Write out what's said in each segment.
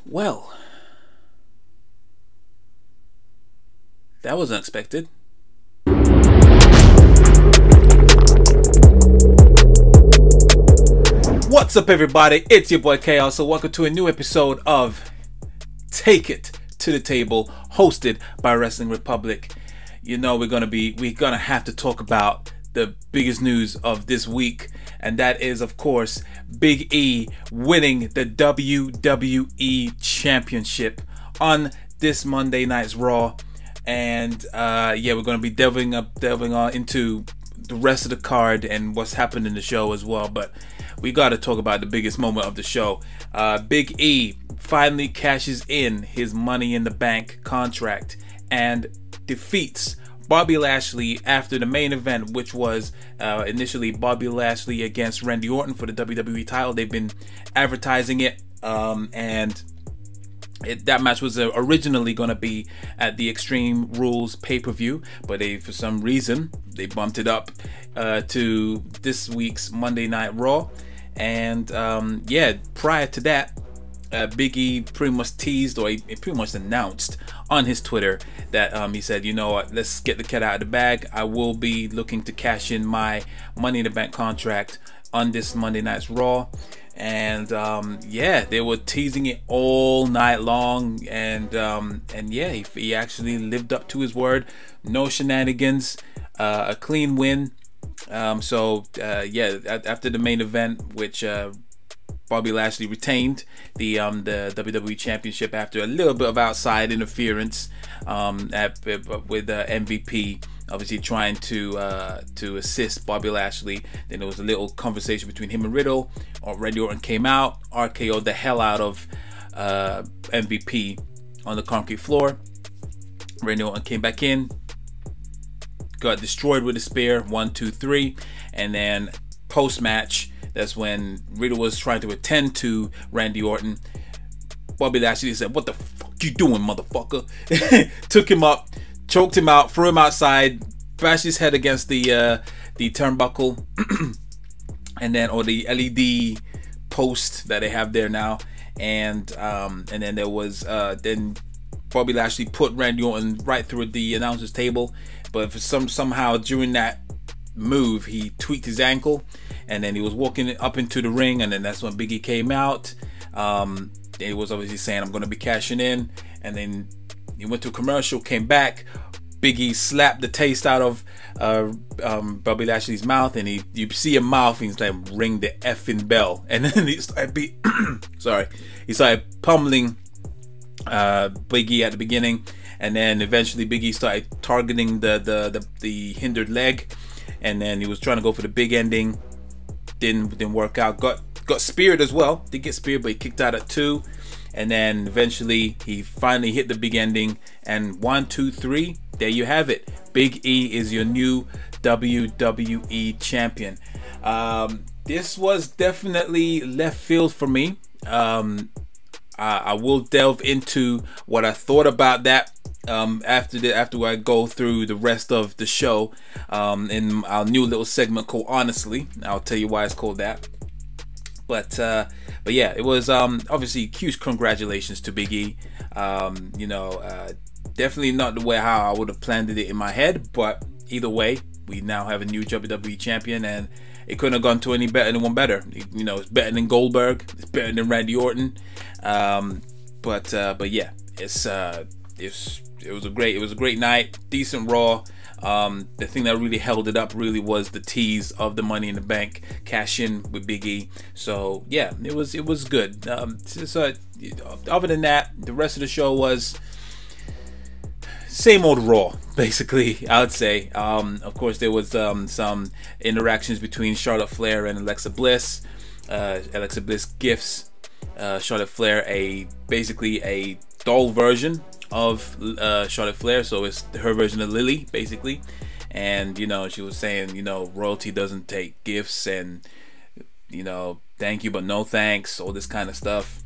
Well, that was unexpected. What's up, everybody? It's your boy Chaos. So welcome to a new episode of Take It to the Table, hosted by Wrestling Republic. You know we're gonna have to talk about the biggest news of this week, and that is, of course, Big E winning the WWE Championship on this Monday night's Raw. And yeah, we're gonna be delving on into the rest of the card and what's happened in the show as well. But we got to talk about the biggest moment of the show. Big E finally cashes in his Money in the Bank contract and defeats Bobby Lashley after the main event, which was initially Bobby Lashley against Randy Orton for the WWE title. They've been advertising it, and that match was originally going to be at the Extreme Rules pay-per-view, but for some reason they bumped it up to this week's Monday Night Raw. And yeah, prior to that, Big E pretty much teased, or he pretty much announced on his Twitter that he said, you know what, let's get the cat out of the bag. I will be looking to cash in my Money in the Bank contract on this Monday night's Raw. And yeah, they were teasing it all night long, and yeah, he actually lived up to his word. No shenanigans, a clean win. So yeah, after the main event, which Bobby Lashley retained the WWE Championship after a little bit of outside interference with MVP obviously trying to assist Bobby Lashley. Then there was a little conversation between him and Riddle. Randy Orton came out, RKO'd the hell out of MVP on the concrete floor. Randy Orton came back in, got destroyed with a spear, 1, 2, 3, and then post-match, that's when Riddle was trying to attend to Randy Orton. Bobby Lashley said, "What the fuck you doing, motherfucker?" Took him up, choked him out, threw him outside, bashed his head against the turnbuckle, and then, or the LED post that they have there now, and then there was then Bobby Lashley put Randy Orton right through the announcer's table, but for somehow during that move he tweaked his ankle, and then he was walking up into the ring, and then that's when Big E came out. He was obviously saying, "I'm going to be cashing in," and then he went to a commercial, came back. Big E slapped the taste out of Bobby Lashley's mouth, and you see a mouth, and he's like, "Ring the effing bell," and then he started he started pummeling Big E at the beginning, and then eventually Big E started targeting the hindered leg, and then he was trying to go for the big ending. Didn't work out. Got speared as well. Did get speared, but he kicked out at 2, and then eventually he finally hit the big ending. And 1, 2, 3, there you have it. Big E is your new WWE champion. This was definitely left field for me. I will delve into what I thought about that after I go through the rest of the show in our new little segment called Honestly. I'll tell you why it's called that. But yeah, it was obviously huge congratulations to Big E. You know, definitely not the way how I would have planned it in my head, but either way, we now have a new WWE champion, and it couldn't have gone to anyone better. You know, it's better than Goldberg, it's better than Randy Orton. But yeah, it was a great night, decent Raw. The thing that really held it up really was the tease of the Money in the Bank cash in with Big E. So yeah, it was good. So other than that, the rest of the show was same old Raw, basically, I would say. Of course, there was some interactions between Charlotte Flair and Alexa Bliss. Alexa Bliss gifts Charlotte Flair basically a doll version of Charlotte Flair, so it's her version of Lily, basically. And you know, she was saying, you know, royalty doesn't take gifts, and you know, thank you but no thanks, all this kind of stuff.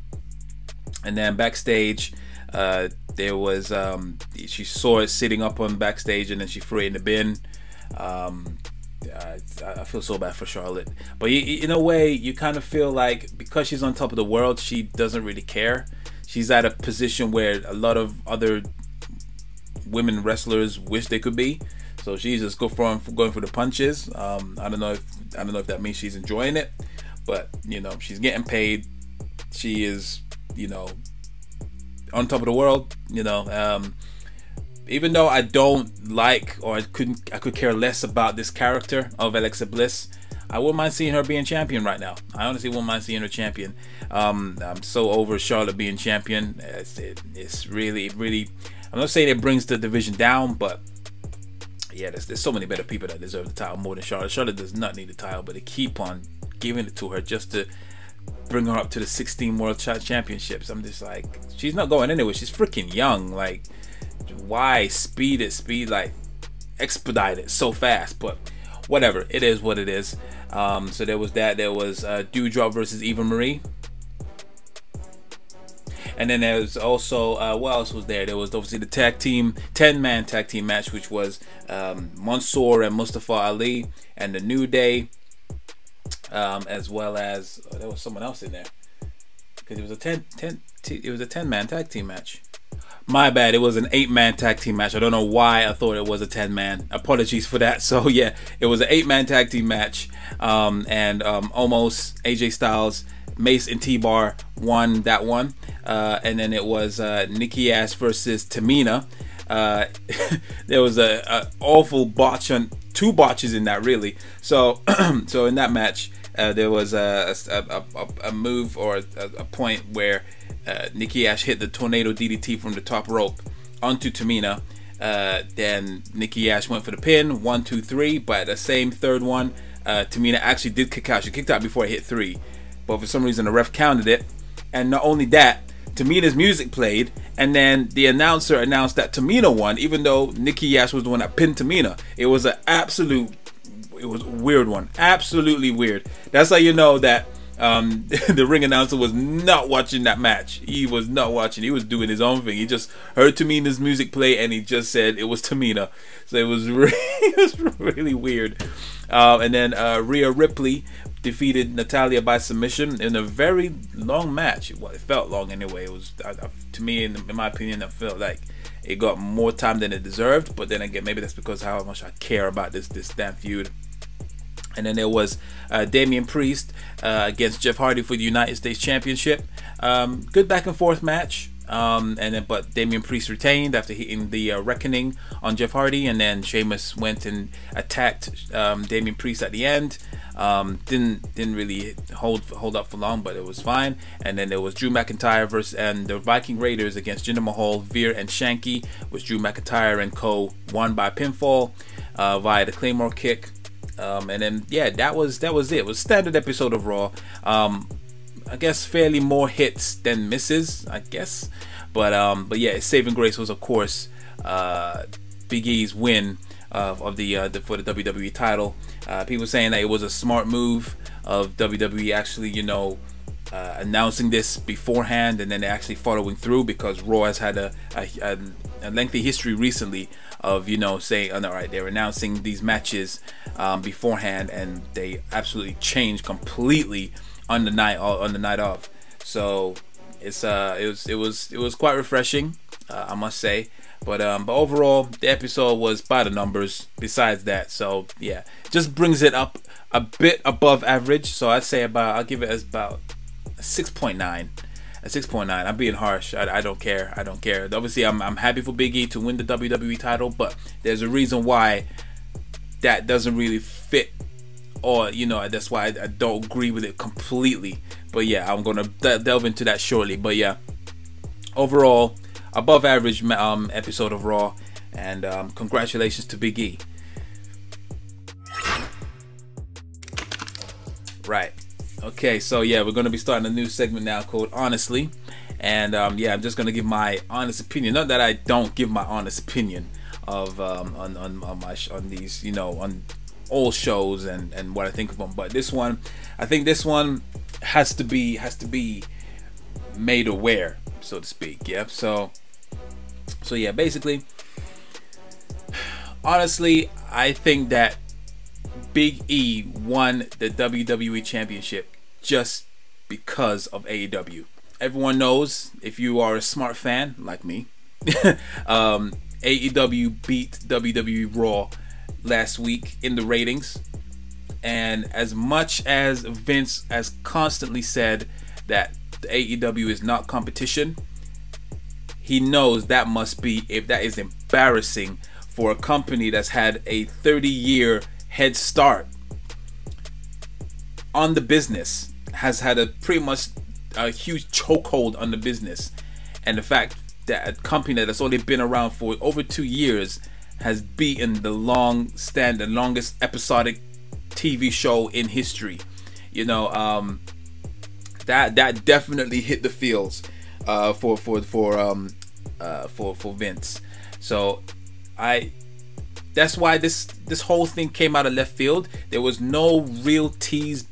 And then backstage, there was she saw it sitting up on backstage, and then she threw it in the bin. I feel so bad for Charlotte, but in a way you kind of feel like because she's on top of the world, she doesn't really care. she's at a position where a lot of other women wrestlers wish they could be. So she's just going for the punches. I don't know if that means she's enjoying it, but she's getting paid. She is on top of the world. Even though I don't like, or I could care less about this character of Alexa Bliss, I wouldn't mind seeing her being champion right now. I honestly wouldn't mind seeing her champion. I'm so over Charlotte being champion. It's really, I'm not saying it brings the division down, but yeah, there's so many better people that deserve the title more than Charlotte. Charlotte does not need the title, but they keep on giving it to her just to bring her up to the 16 World Championships. I'm just like, she's not going anywhere. She's freaking young. Like, why speed like expedite it so fast? But whatever, it is what it is. So there was that. There was Dewdrop versus Eva Marie. And then there was also, what else was there? There was obviously the 10-man tag team match, which was Mansoor and Mustafa Ali and the New Day, as well as there was someone else in there, because it was a 10-man tag team match. My bad, it was an 8-man tag team match. I don't know why I thought it was a 10-man. Apologies for that. So yeah, it was an 8-man tag team match, and almost AJ Styles, Mace, and T-Bar won that one. And then it was Nikki Ash versus Tamina. There was a awful botch on 2 botches in that, really. So so in that match, there was a move, or a point where Nikki Ash hit the tornado DDT from the top rope onto Tamina. Then Nikki Ash went for the pin, 1, 2, 3. But the same third one, Tamina actually did kick out. She kicked out before it hit 3, but for some reason the ref counted it. And not only that, Tamina's music played, and then the announcer announced that Tamina won, even though Nikki Ash was the one that pinned Tamina. It was a weird one. Absolutely weird. That's how you know that the ring announcer was not watching that match. He was not watching. He was doing his own thing. He just heard Tamina's music play, and he just said it was Tamina. So it was really weird. And then Rhea Ripley defeated Natalia by submission in a very long match. Well, it felt long anyway. It was, to me, in my opinion, I felt like it got more time than it deserved. But then again, maybe that's because how much I care about this damn feud. And then there was Damian Priest against Jeff Hardy for the United States Championship. Good back and forth match. But Damian Priest retained after hitting the Reckoning on Jeff Hardy, and then Sheamus went and attacked Damian Priest at the end. Didn't really hold up for long, but it was fine. And then there was Drew McIntyre and the Viking Raiders against Jinder Mahal, Veer, and Shanky, which Drew McIntyre and co won by pinfall via the Claymore kick. And then yeah, that was it. It was a standard episode of Raw. I guess fairly more hits than misses, I guess. But yeah, saving grace was, of course, Big E's win for the WWE title. People saying that it was a smart move of WWE actually, announcing this beforehand and then actually following through, because Raw has had a lengthy history recently of saying, all right, they're announcing these matches beforehand, and they absolutely changed completely on the night of. So it was quite refreshing, I must say. But overall, the episode was by the numbers. Besides that, so yeah, just brings it up a bit above average. So I'd say I'll give it as about a 6.9. A 6.9. I'm being harsh. I don't care. I don't care. Obviously, I'm happy for Big E to win the WWE title, but there's a reason why that doesn't really fit, or that's why I don't agree with it completely. But yeah, I'm gonna delve into that shortly. But yeah, overall, above average episode of Raw, and congratulations to Big E. Right. Okay, so yeah, we're gonna be starting a new segment now called Honestly, and yeah, I'm just gonna give my honest opinion. Not that I don't give my honest opinion of on these, on all shows and what I think of them, but this one, I think this one has to be made aware, so to speak. Yeah. So yeah, basically, honestly, I think that Big E won the WWE Championship just because of AEW. everyone knows, if you are a smart fan like me, AEW beat WWE Raw last week in the ratings. And as much as Vince has constantly said that the AEW is not competition, he knows that must be, if that is embarrassing for a company that's had a 30-year head start on the business, has had a pretty much a huge chokehold on the business, and the fact that a company that's only been around for over 2 years has beaten the longest episodic TV show in history. You know, that definitely hit the feels for Vince. So that's why this whole thing came out of left field. There was no real tease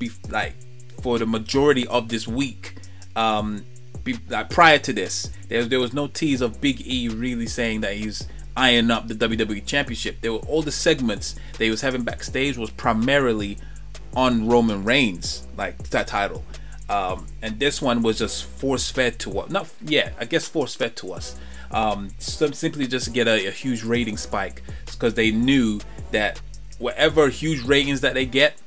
for the majority of this week. Prior to this, there was no tease of Big E really saying that he's eyeing up the WWE Championship. There were all the segments that he was having backstage was primarily on Roman Reigns, like that title, and this one was just force fed to us. Force fed to us. Simply just to get a huge rating spike, because they knew that whatever huge ratings that they get,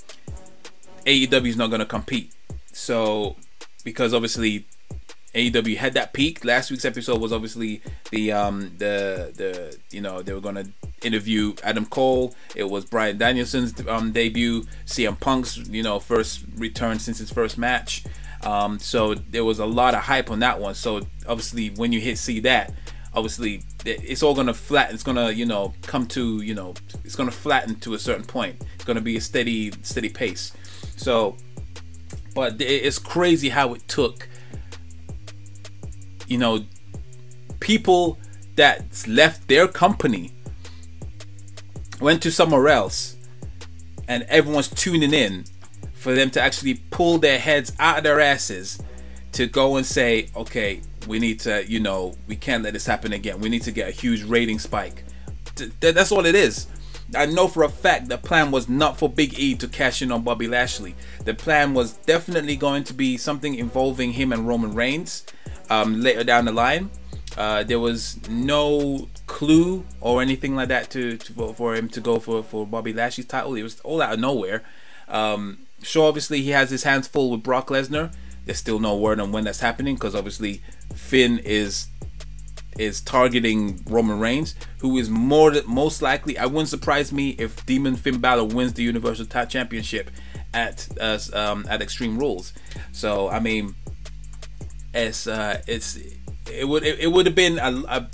AEW is not going to compete. So, because obviously AEW had that peak. Last week's episode was obviously they were gonna interview Adam Cole. It was Bryan Danielson's debut, CM Punk's first return since his first match. So there was a lot of hype on that one. So obviously when you see that, obviously it's all gonna flatten. It's gonna come to it's gonna flatten to a certain point. It's gonna be a steady pace. So, but it's crazy how it took people that left their company, went to somewhere else, and everyone's tuning in for them to actually pull their heads out of their asses to go and say, okay, we need to, we can't let this happen again. We need to get a huge rating spike. That's all it is. I know for a fact the plan was not for Big E to cash in on Bobby Lashley. The plan was definitely going to be something involving him and Roman Reigns later down the line. There was no clue or anything like that for him to go for Bobby Lashley's title. It was all out of nowhere. Sure, obviously he has his hands full with Brock Lesnar. There's still no word on when that's happening, because obviously Finn is targeting Roman Reigns, who is most likely. I wouldn't surprise me if Demon Finn Balor wins the Universal Championship at Extreme Rules. So I mean, it would have been a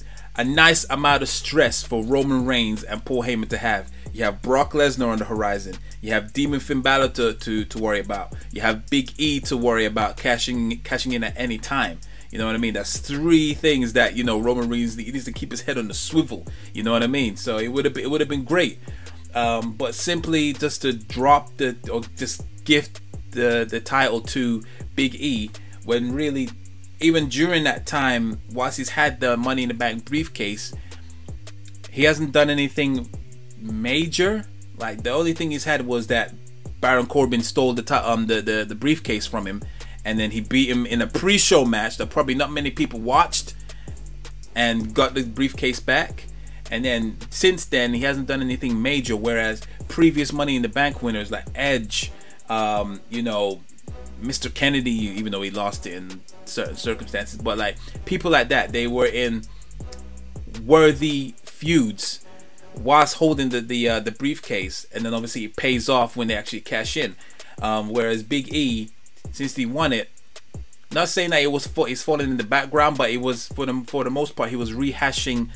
nice amount of stress for Roman Reigns and Paul Heyman to have. You have Brock Lesnar on the horizon. You have Demon Finn Balor to worry about. You have Big E to worry about cashing in at any time. You know what I mean? That's three things that Roman Reigns needs to keep his head on the swivel. You know what I mean? So it would have been great, but simply just to drop or just gift the title to Big E, when really, even during that time, whilst he's had the Money in the Bank briefcase, he hasn't done anything major. Like, the only thing he's had was that Baron Corbin stole the briefcase from him, and then he beat him in a pre-show match that probably not many people watched, and got the briefcase back. And then since then he hasn't done anything major, whereas previous Money in the Bank winners like Edge, Mr. Kennedy, even though he lost it in certain circumstances, but like people like that, they were in worthy feuds whilst holding the briefcase, and then obviously it pays off when they actually cash in. Whereas Big E, since he won it, not saying that he's falling in the background, but it was for the most part he was rehashing,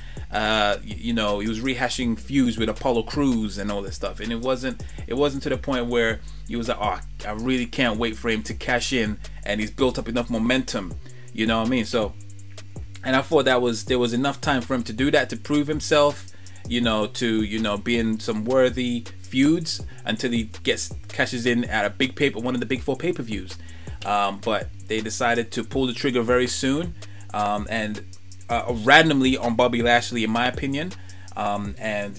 he was rehashing feuds with Apollo Crews and all that stuff, and it wasn't to the point where he was like, oh, I really can't wait for him to cash in, and he's built up enough momentum. You know what I mean? So, and I thought there was enough time for him to do that, to prove himself, to be in some worthy feuds until he cashes in at one of the big 4 pay-per-views. But they decided to pull the trigger very soon, and randomly on Bobby Lashley, in my opinion. And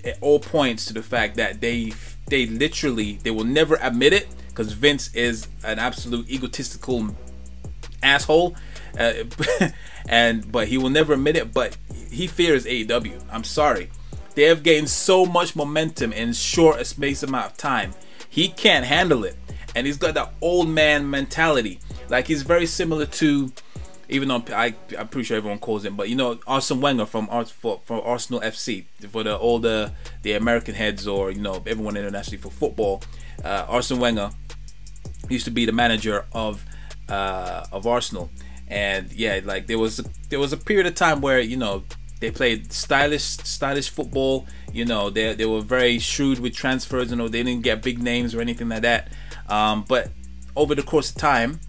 it all points to the fact that they will never admit it, because Vince is an absolute egotistical asshole, uh, but he will never admit it. But he fears AEW. I'm sorry, they have gained so much momentum in short a space amount of time. He can't handle it, and he's got that old man mentality. Like, he's very similar to, even though I'm pretty sure everyone calls him, but you know, Arsene Wenger from Arsenal FC, for the American heads, or you know, everyone internationally for football. Arsene Wenger used to be the manager of Arsenal, and yeah, like there was a period of time where, you know, they played stylish football. You know, they were very shrewd with transfers. You know, they didn't get big names or anything like that. But over the course of time,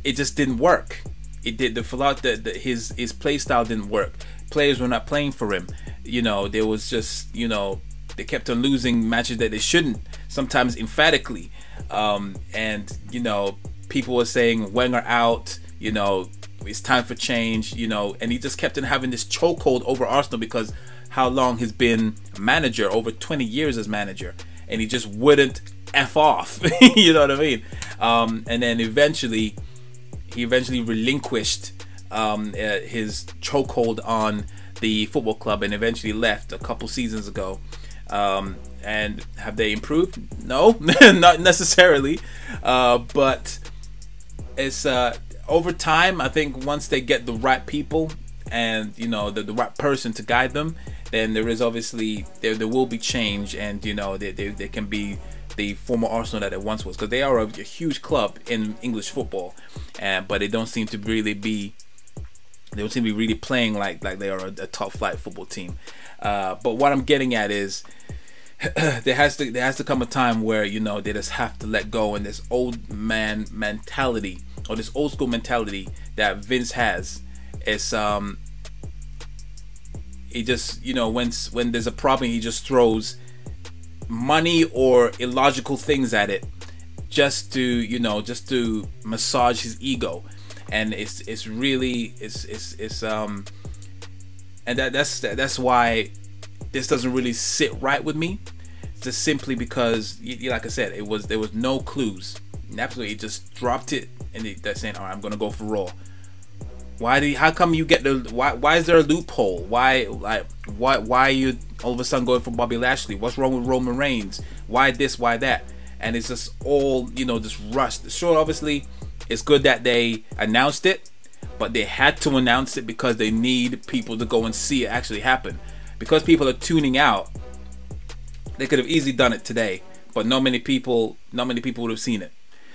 it just didn't work. It did his play style didn't work. Players were not playing for him. You know, there was just, you know, they kept on losing matches that they shouldn't, sometimes emphatically. And you know, people were saying Wenger out, you know, it's time for change, you know, and he just kept on having this chokehold over Arsenal because how long he's been manager, over 20 years as manager, and he just wouldn't F off. You know what I mean? And then eventually he relinquished his chokehold on the football club and eventually left a couple seasons ago. And have they improved? No, not necessarily. But it's over time, I think once they get the right people and, you know, the right person to guide them, then there is obviously there will be change, and you know, they can be the former Arsenal that it once was, because they are a huge club in English football, but they don't seem to really be really playing like they are a top flight football team. But what I'm getting at is there has to come a time where, you know, they just have to let go, and this old man mentality, or this old school mentality that Vince has, is he just, you know, when there's a problem, he just throws money or illogical things at it just to, you know, just to massage his ego. And it's really and that's why this doesn't really sit right with me, just simply because, like I said, there was no clues. Absolutely, he just dropped it, and they're saying, all right, I'm gonna go for Raw. How come you get why is there a loophole? Why are you all of a sudden going for Bobby Lashley? What's wrong with Roman Reigns? Why this, why that? And it's just all, you know, just rushed. Sure, obviously it's good that they announced it, but they had to announce it because they need people to go and see it actually happen. Because people are tuning out, they could have easily done it today, but not many people would have seen it.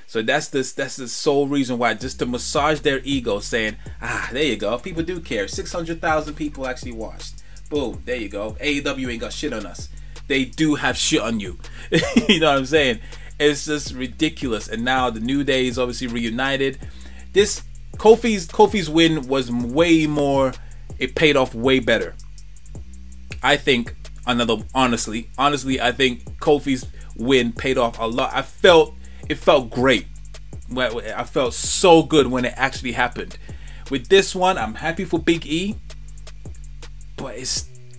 So that's the sole reason why, just to massage their ego, saying, there you go, people do care. 600,000 people actually watched. Boom, there you go. AEW ain't got shit on us. They do have shit on you. You know what I'm saying? It's just ridiculous. And now the New Day is obviously reunited. This Kofi's win was way more. It paid off way better. I think honestly, I think Kofi's win paid off a lot. It felt great. I felt so good when it actually happened. With this one, I'm happy for Big E, but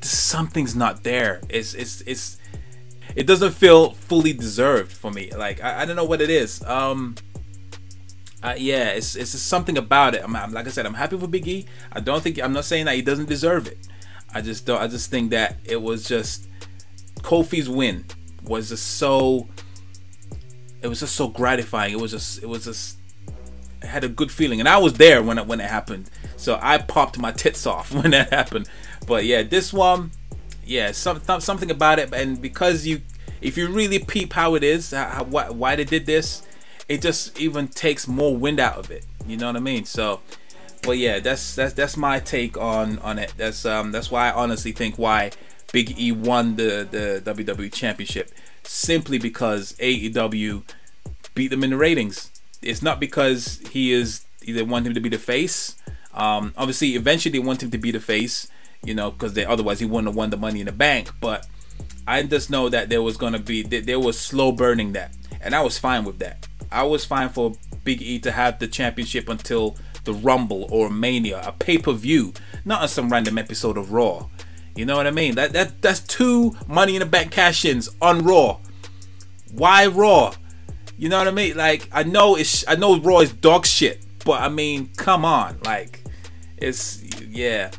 something's not there. It doesn't feel fully deserved for me. Like, I don't know what it is. Yeah, it's just something about it. Like I said, I'm happy for Big E. I'm not saying that he doesn't deserve it. I just think that it was just, Kofi's win was just so. It was just so gratifying. It had a good feeling, and I was there when it happened. So I popped my tits off when that happened. But yeah, this one, yeah, something about it, and because if you really peep how it is, why they did this, it just even takes more wind out of it. You know what I mean? So, but yeah, that's my take on it. That's why I honestly think why Big E won the WWE Championship, simply because AEW beat them in the ratings. It's not because they want him to be the face. Obviously, eventually they want him to be the face, you know, because otherwise he wouldn't have won the Money in the Bank. But I just know that there was slow burning that, and I was fine with that. I was fine for Big E to have the championship until the Rumble or Mania, a pay-per-view, not on some random episode of Raw. You know what I mean? That's 2 Money in the Bank cash-ins on Raw. Why Raw? You know what I mean? Like, I know Raw is dog shit. but I mean, come on, like, it's that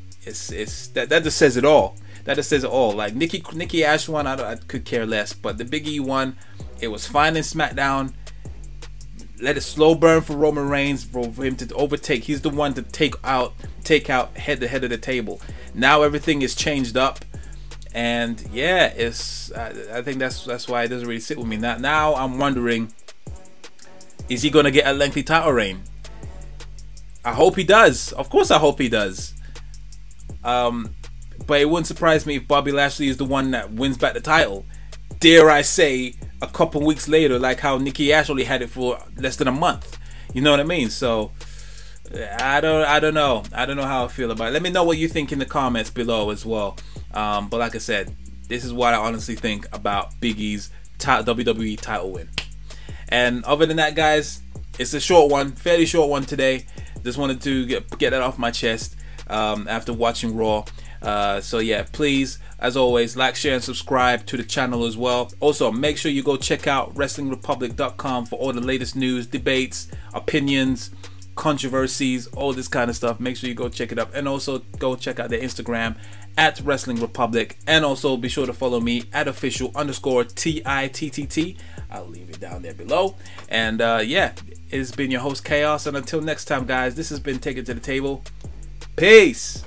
just says it all. That just says it all. Like Nikki Ash one, I could care less, but the Big E one, it was fine in SmackDown. Let it slow burn for Roman Reigns, for him to overtake. He's the one to take out head to head of the table. Now everything is changed up, and yeah, I think that's why it doesn't really sit with me. Now I'm wondering, is he gonna get a lengthy title reign? I hope he does. Of course, I hope he does. But it wouldn't surprise me if Bobby Lashley is the one that wins back the title. Dare I say, a couple weeks later, like how Nikki Ash only had it for less than a month. You know what I mean? So I don't know how I feel about it. Let me know what you think in the comments below as well. But like I said, this is what I honestly think about Big E's WWE title win. And other than that, guys, it's a short one, fairly short one today. Just wanted to get that off my chest after watching Raw. So yeah, please, as always, like, share, and subscribe to the channel as well. Also, make sure you go check out WrestlingRepublic.com for all the latest news, debates, opinions, controversies, all this kind of stuff. Make sure you go check it up, and also go check out their Instagram at Wrestling Republic, and also be sure to follow me at official_TITTT. I'll leave it down there below. And yeah, it's been your host Chaos, and until next time, guys, this has been Take It to the Table. Peace.